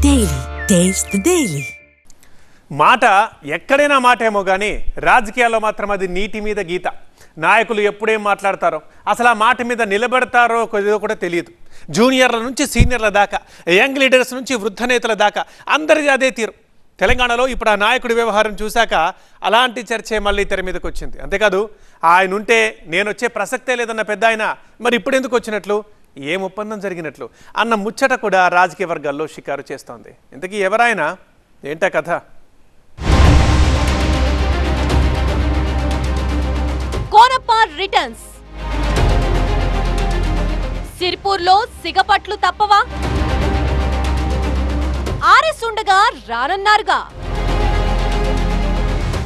Daily. Taste the Daily. మాట ఎక్కడైనా మాటేమో కానీ రాజకీయాల్లో మాత్రం అది నీటి మీద గీత. నాయకులు ఎప్పుడేం మాట్లాడతారో, అసలు ఆ మాట మీద నిలబడతారో కొద్దిగా కూడా తెలియదు. జూనియర్ల నుంచి సీనియర్ల దాకా, యంగ్ లీడర్స్ నుంచి వృద్ధ నేతల దాకా అందరిది అదే తీరు. తెలంగాణలో ఇప్పుడు ఆ నాయకుడి వ్యవహారం చూశాక అలాంటి చర్చే మళ్ళీ తెర మీదకి వచ్చింది. అంతేకాదు, ఆయన ఉంటే నేను వచ్చే ప్రసక్తే లేదన్న పెద్ద ఆయన మరి ఇప్పుడు ఎందుకు వచ్చినట్లు, ఏం ఒప్పందం జరిగినట్లు అన్న ముచ్చట కూడా రాజకీయ వర్గాల్లో షికారు చేస్తోంది. ఇంతకీ ఎవరైనా ఏంటా కథ? కోనప్ప రిటర్న్స్. సిర్పూర్లో సిగపట్లు తప్పవా? ఆర్ఎస్ ఉండగా రానన్నారుగా.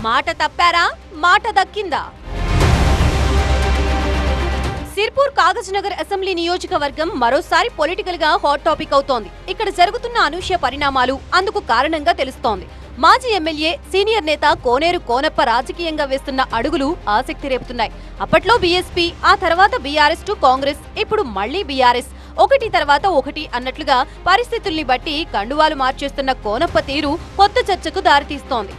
మాట తప్పారా, మాట దక్కిందా? సిర్పూర్ కాగజ్ నగర్ అసెంబ్లీ నియోజకవర్గం మరోసారి పొలిటికల్ గా హాట్ టాపిక్ అవుతోంది. ఇక్కడ జరుగుతున్న అనూహ్య పరిణామాలు అందుకు కారణంగా తెలుస్తోంది. మాజీ ఎమ్మెల్యే, సీనియర్ నేత కోనేరు కోనప్ప రాజకీయంగా వేస్తున్న అడుగులు ఆసక్తి రేపుతున్నాయి. అప్పట్లో బీఎస్పీ, ఆ తర్వాత బీఆర్ఎస్ టు కాంగ్రెస్, ఇప్పుడు మళ్లీ బీఆర్ఎస్, ఒకటి తర్వాత ఒకటి అన్నట్లుగా పరిస్థితుల్ని బట్టి కండువాలు మార్చేస్తున్న కోనప్ప తీరు కొత్త చర్చకు దారితీస్తోంది.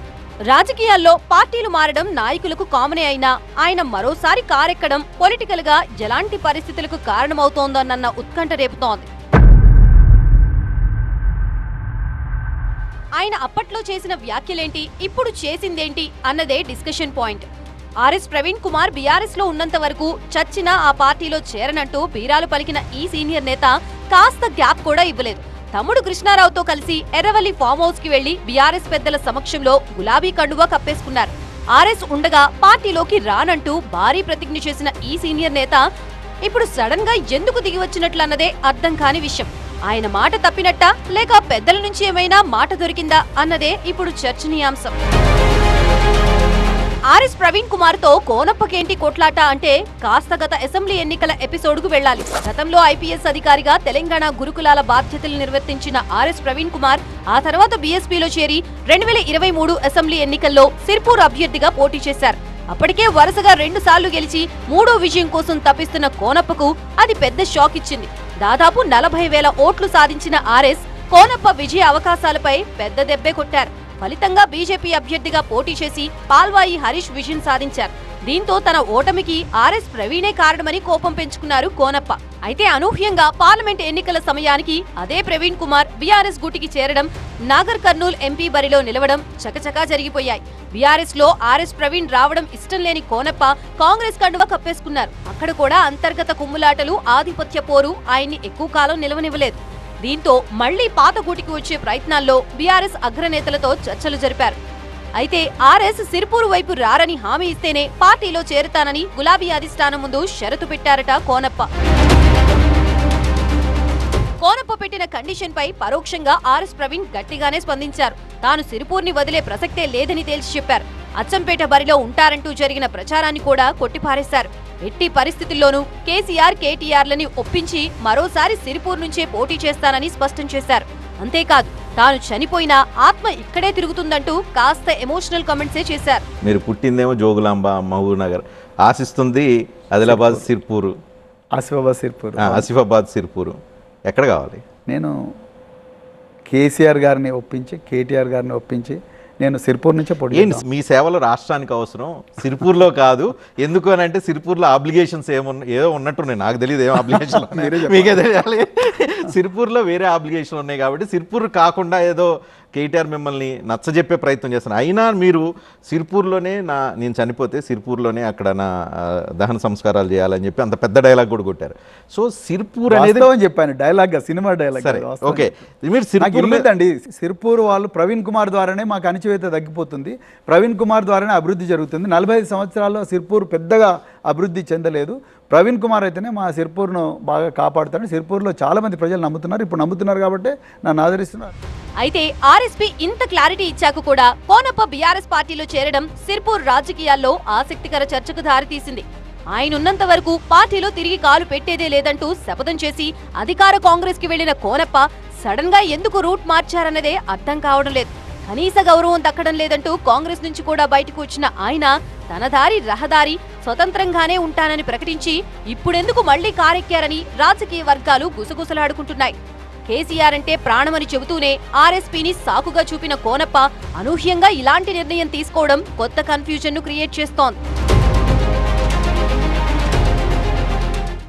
రాజకీయాల్లో పార్టీలు మారడం నాయకులకు కామనే అయినా ఆయన మరోసారి కారెక్కడం పొలిటికల్ గా ఎలాంటి పరిస్థితులకు కారణమవుతోందన్న ఉత్కంఠ రేపుతోంది. ఆయన అప్పట్లో చేసిన వ్యాఖ్యలేంటి, ఇప్పుడు చేసిందేంటి అన్నదే discussion point. RS Praveen Kumar BRS లో ఉన్నంత వరకు చచ్చినా ఆ పార్టీలో చేరనంటూ బీరాలు పలికిన ఈ సీనియర్ నేత కాస్త గ్యాప్ కూడా ఇవ్వలేదు. తమ్ముడు కృష్ణారావుతో కలిసి ఎర్రవల్లి ఫామ్ హౌస్ కి వెళ్లి బీఆర్ఎస్ పెద్దల సమక్షంలో గులాబీ కండువా కప్పేసుకున్నారు. ఆర్ఎస్ ఉండగా పార్టీలోకి రానంటూ భారీ ప్రతిజ్ఞ చేసిన ఈ సీనియర్ నేత ఇప్పుడు సడన్ గా ఎందుకు దిగి వచ్చినట్లన్నదే అర్థం కాని విషయం. ఆయన మాట తప్పినట్టా, లేక పెద్దల నుంచి ఏమైనా మాట దొరికిందా అన్నదే ఇప్పుడు చర్చనీయాంశం. ఆర్ఎస్ ప్రవీణ్ కుమార్ తో కోనప్పకేంటి కొట్లాట అంటే కాస్త గత అసెంబ్లీ ఎన్నికల ఎపిసోడ్ కు వెళ్లాలి. గతంలో ఐపీఎస్ అధికారిగా తెలంగాణ గురుకులాల బాధ్యతలు నిర్వర్తించిన ఆర్ఎస్ ప్రవీణ్ కుమార్ ఆ తర్వాత బీఎస్పీలో చేరి 2023 అసెంబ్లీ ఎన్నికల్లో సిర్పూర్ అభ్యర్థిగా పోటీ చేశారు. అప్పటికే వరుసగా 2 సార్లు గెలిచి 3వ విజయం కోసం తప్పిస్తున్న కోనప్పకు అది పెద్ద షాక్ ఇచ్చింది. దాదాపు 40,000 ఓట్లు సాధించిన ఆర్ఎస్ కోనప్ప విజయ అవకాశాలపై పెద్ద దెబ్బే కొట్టారు. ఫలితంగా బీజేపీ అభ్యర్థిగా పోటీ చేసి పాల్వాయి హరీష్ విజయం సాధించారు. దీంతో తన ఓటమికి ఆర్ఎస్ ప్రవీణే కారణమని కోపం పెంచుకున్నారు కోనప్ప. అయితే అనూహ్యంగా పార్లమెంట్ ఎన్నికల సమయానికి అదే ప్రవీణ్ కుమార్ బీఆర్ఎస్ గూటికి చేరడం, నాగర్ కర్నూల్ ఎంపీ బరిలో నిలవడం చకచకా జరిగిపోయాయి. బీఆర్ఎస్ లో ఆర్ఎస్ ప్రవీణ్ రావడం ఇష్టం లేని కోనప్ప కాంగ్రెస్ కండువా కప్పేసుకున్నారు. అక్కడ కూడా అంతర్గత కుమ్ములాటలు, ఆధిపత్య పోరు ఆయన్ని ఎక్కువ కాలం నిలవనివ్వలేదు. దీంతో మళ్లీ పాత గూటికి వచ్చే ప్రయత్నాల్లో బీఆర్ఎస్ అగ్రనేతలతో చర్చలు జరిపారు. అయితే ఆర్ఎస్ సిర్పూర్ వైపు రారని హామీ ఇస్తేనే పార్టీలో చేరుతానని గులాబీ అధిష్టానం ముందు షరతు పెట్టారట కోనప్ప. కోనప్ప పెట్టిన కండిషన్ పై పరోక్షంగా ఆర్ఎస్ ప్రవీణ్ గట్టిగానే స్పందించారు. తాను సిర్పూర్ని వదిలే ప్రసక్తే లేదని తేల్చి చెప్పారు. అచ్చంపేట బరిలో ఉంటారంటూ జరిగిన ప్రచారాన్ని కూడా కొట్టిపారేశారు. ఎట్టి పరిస్థితుల్లోనూ కేసీఆర్, కేటీఆర్లని ఒప్పించి మరోసారి సిర్పూర్ నుంచే పోటీ చేస్తానని స్పష్టం చేశారు. అంతేకాదు, తాను చనిపోయినా ఆత్మ ఇక్కడే తిరుగుతుందంటూ కాస్త ఎమోషనల్ కామెంట్సే చేశారు. మీరు పుట్టిందేమో జోగులాంబ, మహబూబ్ నగర్, ఆశిస్తుంది ఆదిలాబాద్ సిర్పూర్, ఆసిఫాబాద్ సిర్పూర్. ఎక్కడ కావాలి? నేను కేసీఆర్ గారిని ఒప్పించి, కేటీఆర్ గారిని ఒప్పించి నేను సిర్పూర్ నుంచే పోటీ. మీ సేవలు రాష్ట్రానికి అవసరం, సిర్పూర్లో కాదు. ఎందుకు అని అంటే సిర్పూర్లో ఆబ్లిగేషన్స్ ఏదో ఉన్నట్టున్నాయి, నాకు తెలియదు ఏం అబ్లిగేషన్ మీకే తెలియాలి. సిర్పూర్లో వేరే ఆబ్లిగేషన్లు ఉన్నాయి కాబట్టి సిర్పూర్ కాకుండా ఏదో కేటీఆర్ మిమ్మల్ని నచ్చజెప్పే ప్రయత్నం చేస్తున్నాను. అయినా మీరు సిర్పూర్లోనే నేను చనిపోతే సిర్పూర్లోనే అక్కడ నా దహన సంస్కారాలు చేయాలని చెప్పి అంత పెద్ద డైలాగ్ కూడా కొట్టారు. సో సిర్పూర్ అనేది చెప్పాను, డైలాగ్, సినిమా డైలాగ్. ఓకే, మీరు సిర్పూర్ అండి, సిర్పూర్ వాళ్ళు ప్రవీణ్ కుమార్ ద్వారానే మాకు అణచివేత తగ్గిపోతుంది, ప్రవీణ్ కుమార్ ద్వారానే అభివృద్ధి జరుగుతుంది. 45 సంవత్సరాల్లో సిర్పూర్ పెద్దగా అభివృద్ధి చెందలేదు. ప్రవీణ్ కుమార్ అయితేనే మా సిర్పూర్ను బాగా కాపాడుతాడు. సిర్పూర్లో చాలా మంది ప్రజలు నమ్ముతున్నారు, ఇప్పుడు నమ్ముతున్నారు కాబట్టి నన్ను ఆదరిస్తున్నారు. అయితే ఆర్ఎస్పీ ఇంత క్లారిటీ ఇచ్చాక కూడా కోనప్ప బీఆర్ఎస్ పార్టీలో చేరడం సిర్పూర్ రాజకీయాల్లో ఆసక్తికర చర్చకు దారితీసింది. ఆయనున్నంత వరకు పార్టీలో తిరిగి కాలు పెట్టేదే లేదంటూ శపథం చేసి అధికార కాంగ్రెస్ కి వెళ్లిన కోనప్ప సడన్ గా ఎందుకు రూట్ మార్చారన్నదే అర్థం కావడం లేదు. కనీస గౌరవం దక్కడం లేదంటూ కాంగ్రెస్ నుంచి కూడా బయటకు వచ్చిన ఆయన తన దారి రహదారి స్వతంత్రంగానే ఉంటానని ప్రకటించి ఇప్పుడెందుకు మళ్లీ కారెక్కారని రాజకీయ వర్గాలు గుసగుసలాడుకుంటున్నాయి. కేసీఆర్ అంటే ప్రాణమని చెబుతూనే ఆర్ఎస్పీని సాకుగా చూపిన కోనప్ప అనూహ్యంగా ఇలాంటి నిర్ణయం తీసుకోవడం కొత్త కన్ఫ్యూజన్ ను క్రియేట్ చేస్తోంది.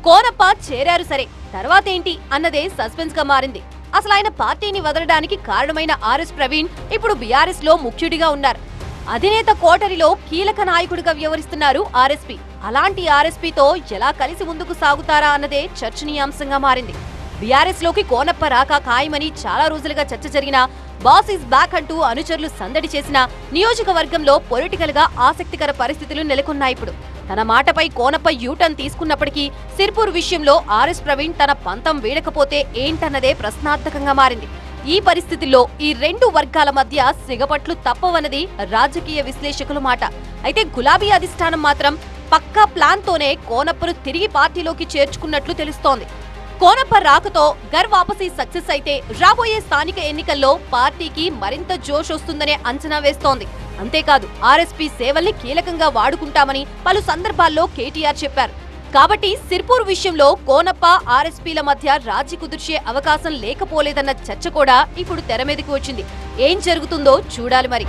కోనప్ప చేరారు సరే, తర్వాతేంటి అన్నదే సస్పెన్స్ గా మారింది. అసలు ఆయన పార్టీని వదలడానికి కారణమైన ఆర్ఎస్ ప్రవీణ్ ఇప్పుడు బీఆర్ఎస్ లో ముఖ్యుడిగా ఉన్నారు. అధినేత కోటరిలో కీలక నాయకుడిగా వ్యవహరిస్తున్నారు ఆర్ఎస్పీ. అలాంటి ఆర్ఎస్పీతో ఎలా కలిసి ముందుకు సాగుతారా అన్నదే చర్చనీయాంశంగా మారింది. బీఆర్ఎస్ లోకి కోనప్ప రాక ఖాయమని చాలా రోజులుగా చర్చ జరిగినా, బాస్ ఈజ్ బ్యాక్ అంటూ అనుచరులు సందడి చేసిన నియోజకవర్గంలో పొలిటికల్ గా ఆసక్తికర పరిస్థితులు నెలకొన్నాయి. ఇప్పుడు తన మాటపై కోనప్ప యూటర్న్ తీసుకున్నప్పటికీ సిర్పూర్ విషయంలో ఆర్ఎస్ ప్రవీణ్ తన పంతం వీడకపోతే ఏంటన్నదే ప్రశ్నార్థకంగా మారింది. ఈ పరిస్థితుల్లో ఈ రెండు వర్గాల మధ్య సిగపట్లు తప్పవన్నది రాజకీయ విశ్లేషకుల మాట. అయితే గులాబీ అధిష్టానం మాత్రం పక్కా ప్లాన్ తోనే కోనప్పను తిరిగి పార్టీలోకి చేర్చుకున్నట్లు తెలుస్తోంది. కోనప్ప రాకతో గర్ వాపసీ సక్సెస్ అయితే రాబోయే స్థానిక ఎన్నికల్లో పార్టీకి మరింత జోష్ వస్తుందనే అంచనా వేస్తోంది. అంతేకాదు ఆర్ఎస్పీ సేవల్ని కీలకంగా వాడుకుంటామని పలు సందర్భాల్లో కేటీఆర్ చెప్పారు. కాబట్టి సిర్పూర్ విషయంలో కోనప్ప ఆర్ఎస్పీల మధ్య రాజీ కుదిర్చే అవకాశం లేకపోలేదన్న చర్చ కూడా ఇప్పుడు తెర మీదకి వచ్చింది. ఏం జరుగుతుందో చూడాలి మరి.